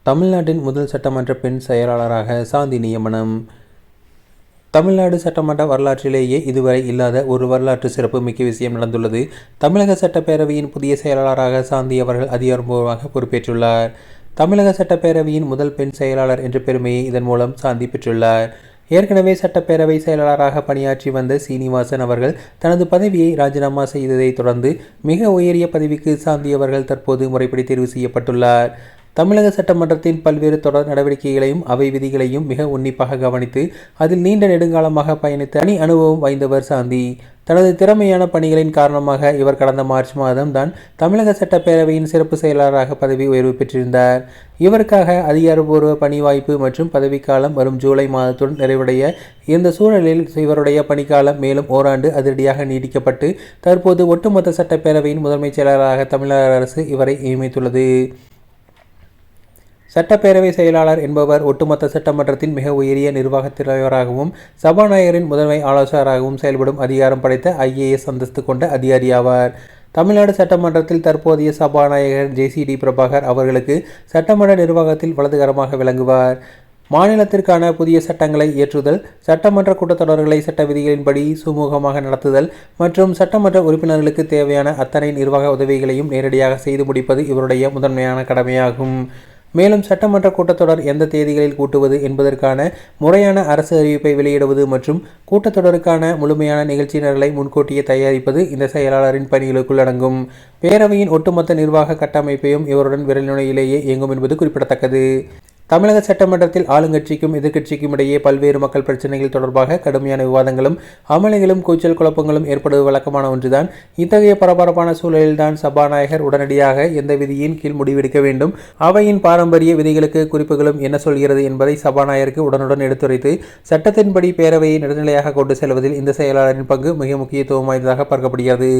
தமிழ்நாட்டின் முதல் சட்டமன்ற பெண் செயலாளராக சாந்தி நியமனம். தமிழ்நாடு சட்டமன்ற வரலாற்றிலேயே இதுவரை இல்லாத ஒரு வரலாற்று சிறப்பு மிக்க விஷயம் நடந்துள்ளது. தமிழக சட்டப்பேரவையின் புதிய செயலாளராக சாந்தி அவர்கள் அதிகாரப்பூர்வமாக பொறுப்பேற்றுள்ளார். தமிழக சட்டப்பேரவையின் முதல் பெண் செயலாளர் என்ற பெருமையை இதன் மூலம் சாந்தி பெற்றுள்ளார். ஏற்கனவே சட்டப்பேரவை செயலாளராக பணியாற்றி வந்த சீனிவாசன் அவர்கள் தனது பதவியை ராஜினாமா செய்ததை தொடர்ந்து மிக உயரிய பதவிக்கு சாந்தி அவர்கள் தற்போது முறைப்படி தேர்வு செய்யப்பட்டுள்ளார். தமிழக சட்டமன்றத்தின் பல்வேறு தொடர் நடவடிக்கைகளையும் அவை விதிகளையும் மிக உன்னிப்பாக கவனித்து அதில் நீண்ட நெடுங்காலமாக பயணித்த தனி அனுபவம் வாய்ந்தவர் சாந்தி. தனது திறமையான பணிகளின் காரணமாக இவர் கடந்த மார்ச் மாதம் தான் தமிழக சட்டப்பேரவையின் சிறப்பு செயலாளராக பதவி உயர்வு பெற்றிருந்தார். இவருக்காக அதிகாரப்பூர்வ பணி வாய்ப்பு மற்றும் பதவிக்காலம் வரும் ஜூலை மாதத்துடன் நிறைவடைய இருந்த சூழலில் இவருடைய பணிக்காலம் மேலும் ஓராண்டு அதிரடியாக நீடிக்கப்பட்டு தற்போது ஒட்டுமொத்த சட்டப்பேரவையின் முதன்மைச் செயலாளராக தமிழக அரசு இவரை நியமித்துள்ளது. சட்டப்பேரவை செயலாளர் என்பவர் ஒட்டுமொத்த சட்டமன்றத்தின் மிக உயரிய நிர்வாகத் தலைவராகவும் சபாநாயகரின் முதன்மை ஆலோசகராகவும் செயல்படும் அதிகாரம் படைத்த IAS அந்தஸ்து கொண்ட அதிகாரியாவார். தமிழ்நாடு சட்டமன்றத்தில் தற்போதைய சபாநாயகர் JCD பிரபாகர் அவர்களுக்கு சட்டமன்ற நிர்வாகத்தில் வலதுகரமாக விளங்குவார். மாநிலத்திற்கான புதிய சட்டங்களை இயற்றுதல், சட்டமன்ற கூட்டத்தொடர்களை சட்ட விதிகளின்படி சுமூகமாக நடத்துதல் மற்றும் சட்டமன்ற உறுப்பினர்களுக்கு தேவையான அத்தனை நிர்வாக உதவிகளையும் நேரடியாக செய்து முடிப்பது இவருடைய முதன்மையான கடமையாகும். மேலும் சட்டமன்ற கூட்டத்தொடர் எந்த தேதிகளில் கூட்டுவது என்பதற்கான முறையான அரசு அறிவிப்பை வெளியிடுவது மற்றும் கூட்டத்தொடருக்கான முழுமையான நிகழ்ச்சி நிரலை முன்கூட்டியே தயாரிப்பது இந்த செயலாளரின் பணிகளுக்குள் அடங்கும். பேரவையின் ஒட்டுமொத்த நிர்வாக கட்டமைப்பையும் இவருடன் விரல் நுனியிலேயே இயங்கும் என்பது குறிப்பிடத்தக்கது. தமிழக சட்டமன்றத்தில் ஆளுங்கட்சிக்கும் எதிர்க்கட்சிக்கும் இடையே பல்வேறு மக்கள் பிரச்சனைகள் தொடர்பாக கடுமையான விவாதங்களும் அமளிகளும் கூச்சல் குழப்பங்களும் ஏற்படுவது வழக்கமான ஒன்றுதான். இத்தகைய பரபரப்பான சூழலில்தான் சபாநாயகர் உடனடியாக எந்த விதியின் கீழ் முடிவெடுக்க வேண்டும், அவையின் பாரம்பரிய விதிகளுக்கு குறிப்புகளும் என்ன சொல்கிறது என்பதை சபாநாயகருக்கு உடனுடன் எடுத்துரைத்து சட்டத்தின்படி பேரவையை நடுநிலையாக கொண்டு செல்வதில் இந்த செயலாளரின் பங்கு மிக முக்கியத்துவம் வாய்ந்ததாக பார்க்கப்படுகிறது.